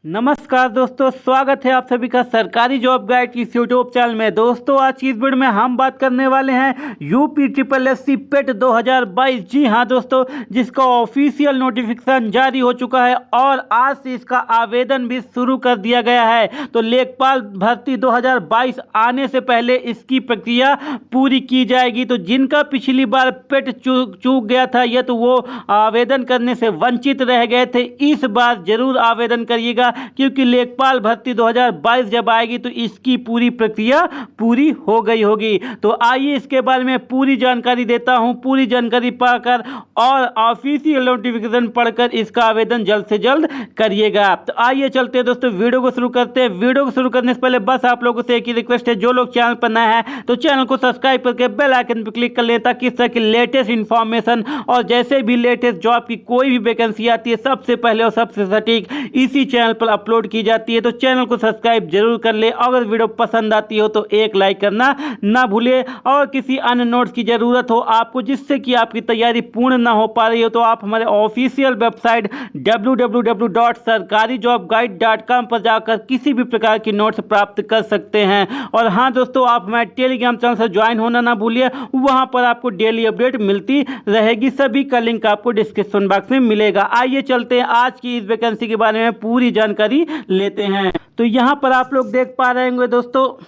नमस्कार दोस्तों, स्वागत है आप सभी का सरकारी जॉब गाइड की यूट्यूब चैनल में। दोस्तों आज की इस वीडियो में हम बात करने वाले हैं यूपीएससी पेट 2022। जी हाँ दोस्तों, जिसका ऑफिशियल नोटिफिकेशन जारी हो चुका है और आज से इसका आवेदन भी शुरू कर दिया गया है। तो लेखपाल भर्ती 2022 आने से पहले इसकी प्रक्रिया पूरी की जाएगी। तो जिनका पिछली बार पेट चूक गया था या तो वो आवेदन करने से वंचित रह गए थे, इस बार जरूर आवेदन करिएगा, क्योंकि लेखपाल भर्ती 2022 जब आएगी तो इसकी पूरी प्रक्रिया पूरी हो गई होगी। तो आइए इसके बारे में पूरी जानकारी देता हूं। पूरी जानकारी पाकर और ऑफिशियल नोटिफिकेशन पढ़कर इसका आवेदन जल्द से जल्द करिएगा। तो आइए चलते हैं दोस्तों, वीडियो को शुरू करते हैं। वीडियो को शुरू करने से पहले बस आप लोगों से एक ही रिक्वेस्ट है, जो लोग चैनल पर नए हैं तो चैनल को सब्सक्राइब करके बेल आइकन पर क्लिक कर लें, ताकि इस तरह की लेटेस्ट इंफॉर्मेशन और जैसे भी लेटेस्ट जॉब की कोई भी वैकेंसी आती है सबसे पहले और सबसे सटीक इसी चैनल पर अपलोड की जाती है। तो चैनल को सब्सक्राइब जरूर कर ले। अगर वीडियो पसंद आती हो तो एक लाइक करना ना भूले। और किसी अन्य नोट्स की जरूरत हो आपको, जिससे कि आपकी तैयारी पूर्ण ना हो पा रही हो, तो आप हमारे ऑफिशियल वेबसाइट www.sarkarijobguide.com पर जाकर किसी भी प्रकार की नोट्स प्राप्त कर सकते हैं। और हाँ दोस्तों, आप हमारे टेलीग्राम चैनल से ज्वाइन होना ना भूलिए, वहां पर आपको डेली अपडेट मिलती रहेगी। सभी का लिंक आपको डिस्क्रिप्शन बॉक्स में मिलेगा। आइए चलते हैं आज की इस वैकेंसी के बारे में पूरी जानकारी लेते हैं। तो यहाँ पर आप लोग देख पा रहे होंगे दोस्तों,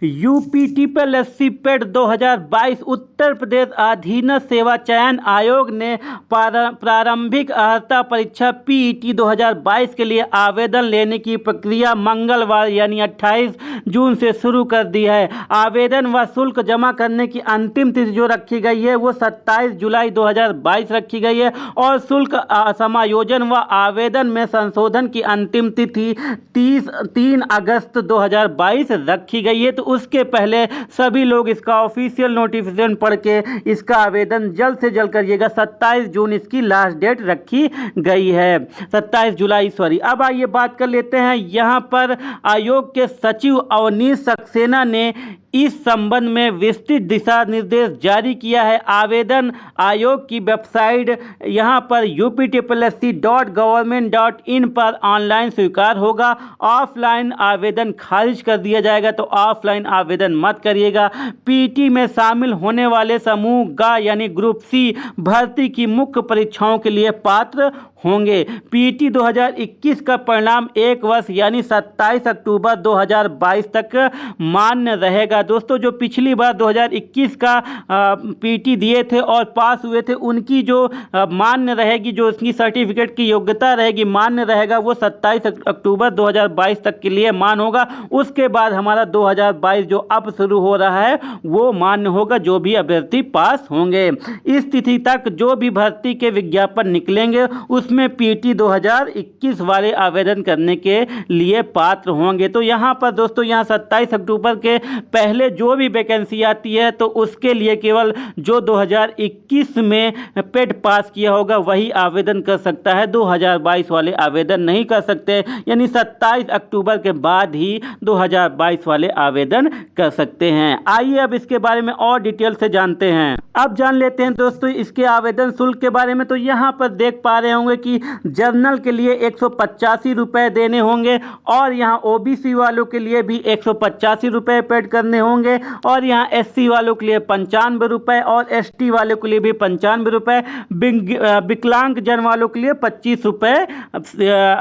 यूपीएससी पेट 2022 उत्तर प्रदेश अधीनस्थ सेवा चयन आयोग ने प्रारंभिक अर्हता परीक्षा पीईटी 2022 के लिए आवेदन लेने की प्रक्रिया मंगलवार यानी 28 जून से शुरू कर दी है। आवेदन व शुल्क जमा करने की अंतिम तिथि जो रखी गई है वो 27 जुलाई 2022 रखी गई है और शुल्क समायोजन व आवेदन में संशोधन की अंतिम तिथि 3 अगस्त 2022 रखी गई है। तो उसके पहले सभी लोग इसका ऑफिशियल नोटिफिकेशन पढ़ के इसका आवेदन जल्द से जल्द करिएगा। 27 जून इसकी लास्ट डेट रखी गई है, 27 जुलाई सॉरी। अब आइए बात कर लेते हैं। यहाँ पर आयोग के सचिव अवनीश सक्सेना ने इस संबंध में विस्तृत दिशा निर्देश जारी किया है। आवेदन आयोग की वेबसाइट यहाँ पर uptplsc.government.in पर ऑनलाइन स्वीकार होगा। ऑफलाइन आवेदन खारिज कर दिया जाएगा, तो ऑफलाइन आवेदन मत करिएगा। पीटी में शामिल होने वाले समूह ग यानी ग्रुप सी भर्ती की मुख्य परीक्षाओं के लिए पात्र होंगे। पीटी 2021 का परिणाम एक वर्ष यानी 27 अक्टूबर 2022 तक मान्य रहेगा। दोस्तों जो पिछली बार 2021 का पीटी दिए थे और पास हुए थे, उनकी जो मान्य रहेगी, जो उसकी सर्टिफिकेट की योग्यता रहेगी, मान्य रहेगा, वो 27 अक्टूबर 2022 तक के लिए मान्य होगा। उसके बाद हमारा 2022 जो अब शुरू हो रहा है वो मान्य होगा, जो भी अभ्यर्थी पास होंगे। इस तिथि तक जो भी भर्ती के विज्ञापन निकलेंगे उसमें पीटी 2021 वाले आवेदन करने के लिए पात्र होंगे। तो यहाँ पर दोस्तों, यहाँ 27 अक्टूबर के पहले जो भी वैकेंसी आती है तो उसके लिए केवल जो 2021 में पेट पास किया होगा वही आवेदन कर सकता है। 2022 वाले आवेदन नहीं कर सकते, यानी 27 अक्टूबर के बाद ही 2022 वाले आवेदन कर सकते हैं। आइए अब इसके बारे में और डिटेल से जानते हैं। अब जान लेते हैं दोस्तों इसके आवेदन शुल्क के बारे में। तो यहाँ पर देख पा रहे होंगे कि जनरल के लिए 185 रुपये देने होंगे और यहाँ ओबीसी वालों के लिए भी 185 रुपये पेड करने होंगे और यहाँ एससी वालों के लिए 95 रुपये और एसटी वालों के लिए भी 95 रुपये, विकलांग जन वालों के लिए 25 रुपये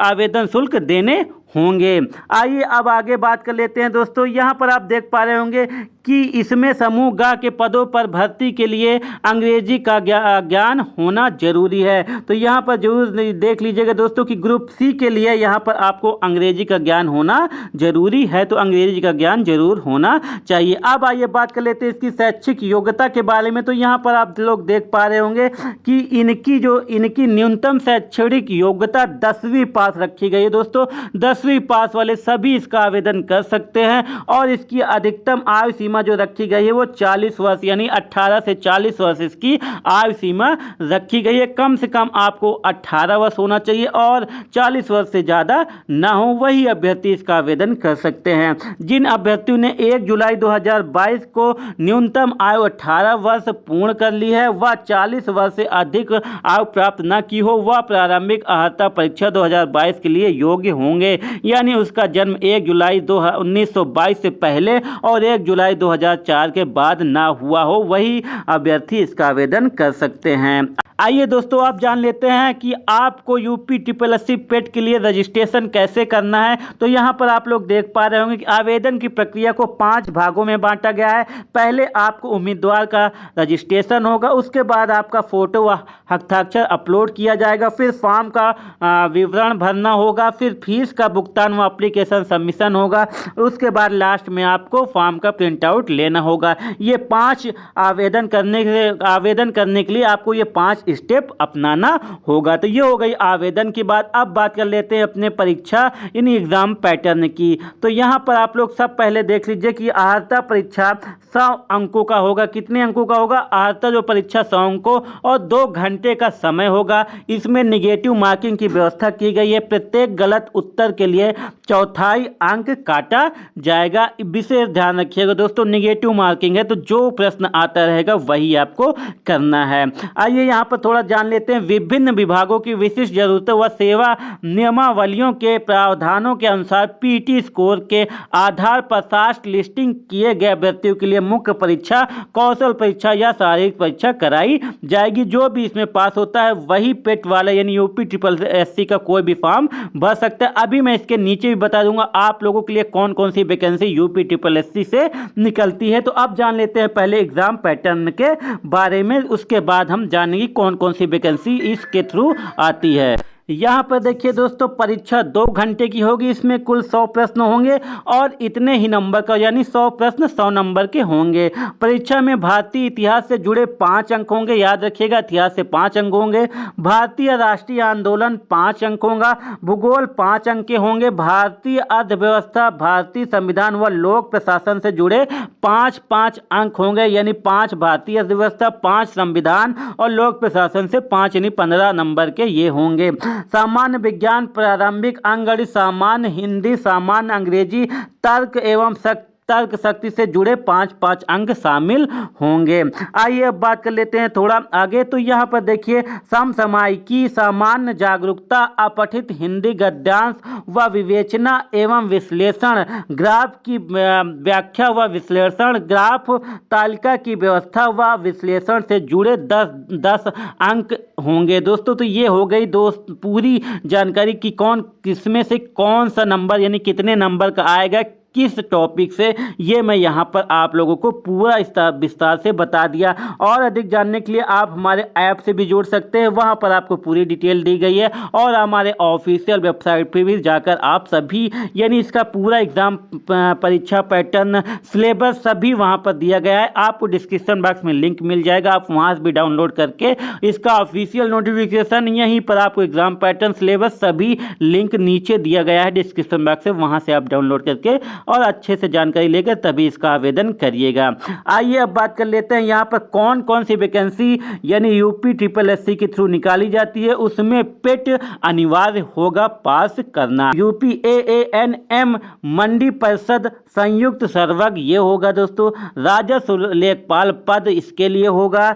आवेदन शुल्क देने होंगे। आइए अब आगे बात कर लेते हैं दोस्तों। यहाँ पर आप देख पा रहे होंगे कि इसमें समूह ग के पदों पर भर्ती के लिए अंग्रेजी का ज्ञान होना जरूरी है। तो यहाँ पर जरूर देख लीजिएगा दोस्तों कि ग्रुप सी के लिए यहाँ पर आपको अंग्रेजी का ज्ञान होना जरूरी है, तो अंग्रेजी का ज्ञान जरूर होना चाहिए। अब आइए बात कर लेते हैं इसकी शैक्षिक योग्यता के बारे में। तो यहाँ पर आप लोग देख पा रहे होंगे कि इनकी न्यूनतम शैक्षणिक योग्यता 10वीं पास रखी गई है। दोस्तों 10वीं पास वाले सभी इसका आवेदन कर सकते हैं और इसकी अधिकतम आयु सीमा सीमा जो रखी गई है वो 40 वर्ष यानी 18 से 40 वर्ष इसकी आयु सीमा रखी गई है। कम से कम आपको 18 वर्ष होना चाहिए और 40 वर्ष से ज़्यादा ना हो, वही अभ्यर्थी इसका आवेदन कर सकते हैं। जिन अभ्यर्थियों ने 1 जुलाई 2022 को न्यूनतम आयु 18 वर्ष पूर्ण कर ली है, वह 40 वर्ष से अधिक आयु प्राप्त न की हो, वह प्रारंभिक अर्हता परीक्षा 2022 के लिए योग्य होंगे। यानी उसका जन्म 1 जुलाई 1922 से पहले और 1 जुलाई 2004 के बाद ना हुआ हो, वही अभ्यर्थी इसका आवेदन कर सकते हैं। आइए दोस्तों, आप जान लेते हैं कि आपको यूपी SSSC पेट के लिए रजिस्ट्रेशन कैसे करना है। तो यहाँ पर आप लोग देख पा रहे होंगे कि आवेदन की प्रक्रिया को 5 भागों में बांटा गया है। पहले आपको उम्मीदवार का रजिस्ट्रेशन होगा, उसके बाद आपका फ़ोटो व हस्ताक्षर अपलोड किया जाएगा, फिर फॉर्म का विवरण भरना होगा, फिर फीस का भुगतान व एप्लीकेशन सबमिशन होगा, उसके बाद लास्ट में आपको फॉर्म का प्रिंट आउट लेना होगा। ये 5 आवेदन करने के लिए आपको ये 5 स्टेप अपनाना होगा। तो ये हो गई आवेदन की बात। अब बात कर लेते हैं अपने परीक्षा यानी एग्जाम पैटर्न की। तो यहाँ पर आप लोग सब पहले देख लीजिए कि अर्हता परीक्षा 100 अंकों का होगा। कितने अंकों का होगा? अर्हता जो परीक्षा 100 अंकों और 2 घंटे का समय होगा। इसमें निगेटिव मार्किंग की व्यवस्था की गई है। प्रत्येक गलत उत्तर के लिए 1/4 अंक काटा जाएगा। विशेष ध्यान रखिएगा दोस्तों, निगेटिव मार्किंग है तो जो प्रश्न आता रहेगा वही आपको करना है। आइए यहाँ पर थोड़ा जान लेते हैं विभिन्न विभागों की विशिष्ट जरूरतों व सेवा नियमावलियों के प्रावधानों के अनुसार पीटी स्कोर के आधार पर शार्ट लिस्टिंग किए गए अभ्यर्थियों के लिए मुख्य परीक्षा, कौशल परीक्षा या शारीरिक परीक्षा कराई जाएगी। जो भी इसमें पास होता है वही पेट वाला यानी यूपी SSSC का कोई भी फॉर्म भर सकता है। अभी मैं इसके नीचे भी बता दूंगा आप लोगों के लिए कौन कौन सी वैकेंसी यूपी SSSC से निकलती है। तो अब जान लेते हैं पहले एग्जाम पैटर्न के बारे में, उसके बाद हम जानेंगे कौन कौन सी वैकेंसी इसके थ्रू आती है। यहाँ पर देखिए दोस्तों, परीक्षा 2 घंटे की होगी। इसमें कुल 100 प्रश्न होंगे और इतने ही नंबर का यानी 100 प्रश्न 100 नंबर के होंगे। परीक्षा में भारतीय इतिहास से जुड़े 5 अंक होंगे। याद रखिएगा, इतिहास से 5 अंक होंगे। भारतीय राष्ट्रीय आंदोलन 5 अंक होगा। भूगोल 5 अंक के होंगे। भारतीय अर्थव्यवस्था, भारतीय संविधान व लोक प्रशासन से जुड़े 5-5 अंक होंगे। यानी 5 भारतीय अर्थव्यवस्था, 5 संविधान और लोक प्रशासन से 5 यानी 15 नंबर के ये होंगे। सामान्य विज्ञान, प्रारंभिक अंकगणित, सामान्य हिंदी, सामान्य अंग्रेजी, तर्क एवं तर्क शक्ति से जुड़े 5-5 अंक शामिल होंगे। आइए अब बात कर लेते हैं थोड़ा आगे। तो यहाँ पर देखिए, समसामयिकी, सामान्य जागरूकता, अपठित हिंदी गद्यांश व विवेचना एवं विश्लेषण, ग्राफ की व्याख्या व विश्लेषण, ग्राफ तालिका की व्यवस्था व विश्लेषण से जुड़े 10 अंक होंगे दोस्तों। तो ये हो गई दोस्त पूरी जानकारी कि कौन किसमें से कौन सा नंबर यानी कितने नंबर का आएगा किस टॉपिक से, ये मैं यहाँ पर आप लोगों को पूरा विस्तार से बता दिया। और अधिक जानने के लिए आप हमारे ऐप से भी जुड़ सकते हैं, वहाँ पर आपको पूरी डिटेल दी गई है। और हमारे ऑफिशियल वेबसाइट पर भी जाकर आप सभी यानी इसका पूरा एग्ज़ाम परीक्षा पैटर्न, सिलेबस सभी वहाँ पर दिया गया है। आपको डिस्क्रिप्शन बॉक्स में लिंक मिल जाएगा, आप वहाँ से भी डाउनलोड करके इसका ऑफिशियल नोटिफिकेशन, यहीं पर आपको एग्ज़ाम पैटर्न, सिलेबस सभी लिंक नीचे दिया गया है डिस्क्रिप्शन बॉक्स से, वहाँ से आप डाउनलोड करके और अच्छे से जानकारी लेकर तभी इसका आवेदन करिएगा। आइए अब बात कर लेते हैं यहाँ पर कौन कौन सी वैकेंसी यानी यूपी SSSC के थ्रू निकाली जाती है। उसमें पेट अनिवार्य होगा पास करना। यूपी AANM मंडी परिषद संयुक्त सर्वज्ञ ये होगा दोस्तों। राजस्व लेखपाल पद इसके लिए होगा।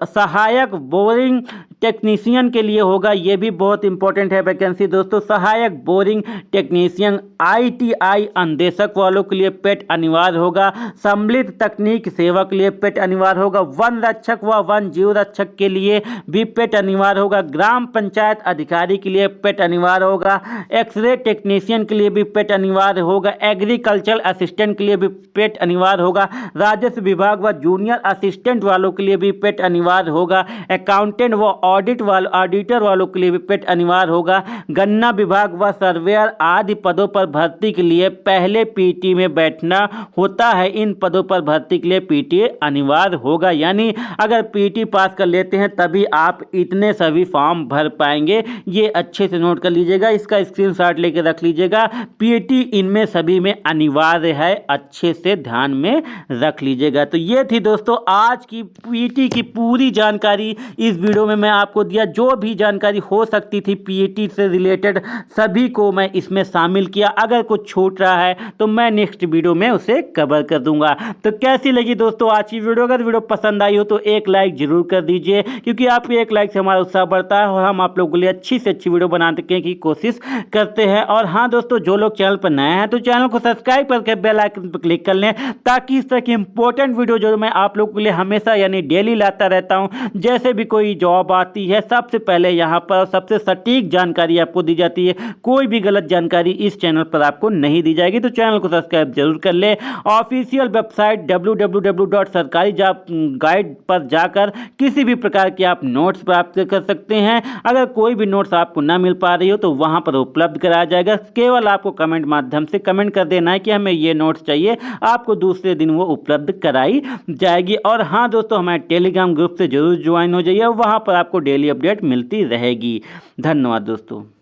सहायक बोरिंग टेक्नीशियन के लिए होगा, ये भी बहुत इंपॉर्टेंट है वैकेंसी दोस्तों। सहायक बोरिंग टेक्नीशियन, ITI अंदेशक वालों के लिए पेट अनिवार्य होगा। सम्मिलित तकनीक सेवा के लिए पेट अनिवार्य होगा। वन रक्षक व वन जीव रक्षक के लिए भी पेट अनिवार्य होगा। ग्राम पंचायत अधिकारी के लिए पेट अनिवार्य होगा। एक्सरे टेक्नीशियन के लिए भी पेट अनिवार्य होगा। एग्रीकल्चर असिस्टेंट के लिए भी पेट अनिवार्य होगा। राजस्व विभाग व जूनियर असिस्टेंट वालों के लिए भी पेट अनिवार्य होगा। अकाउंटेंट व ऑडिटर वालों के लिए भी पेट अनिवार्य होगा। गन्ना विभाग व सर्वेयर आदि पदों पर भर्ती के लिए पहले पीटी में बैठना होता है। इन पदों पर भर्ती के लिए पीटी अनिवार्य होगा। यानी अगर पीटी पास कर लेते हैं तभी आप इतने सभी फॉर्म भर पाएंगे। ये अच्छे से नोट कर लीजिएगा, इसका स्क्रीनशॉट लेकर रख लीजिएगा। पीटी इनमें सभी में अनिवार्य कार्य है अच्छे से ध्यान में रख लीजिएगा। तो ये थी दोस्तों आज की पीटी की पूरी जानकारी इस वीडियो में मैं आपको दिया। जो भी जानकारी हो सकती थी पीटी से रिलेटेड सभी को मैं इसमें शामिल किया। अगर कुछ छूट रहा है तो मैं नेक्स्ट वीडियो में उसे कवर कर दूंगा। तो कैसी लगी दोस्तों आज की वीडियो? अगर वीडियो पसंद आई हो तो एक लाइक जरूर कर दीजिए, क्योंकि आपके एक लाइक से हमारा उत्साह बढ़ता है और हम आप लोगों के लिए अच्छी से अच्छी वीडियो बनाने की कोशिश करते हैं। और हाँ दोस्तों, जो लोग चैनल पर नए हैं तो चैनल को सब्सक्राइब करके बेल आइकन पर क्लिक कर लें, ताकि इस तरह की इंपॉर्टेंट वीडियो जो मैं आप लोगों के लिए हमेशा यानी डेली लाता रहता हूं, जैसे भी कोई जॉब आती है सबसे पहले यहां पर सबसे सटीक जानकारी आपको दी जाती है। कोई भी गलत जानकारी इस चैनल पर आपको नहीं दी जाएगी। तो चैनल को सब्सक्राइब जरूर कर ले। ऑफिशियल वेबसाइट www.sarkari-job-guide पर जाकर किसी भी प्रकार के आप नोट्स प्राप्त कर सकते हैं। अगर कोई भी नोट्स आपको ना मिल पा रही हो तो वहां पर उपलब्ध कराया जाएगा। केवल आपको कमेंट माध्यम से कमेंट कर देना है कि हमें ये नोट्स चाहिए, आपको दूसरे दिन वो उपलब्ध कराई जाएगी। और हाँ दोस्तों, हमारे टेलीग्राम ग्रुप से जरूर ज्वाइन हो जाइए, वहां पर आपको डेली अपडेट मिलती रहेगी। धन्यवाद दोस्तों।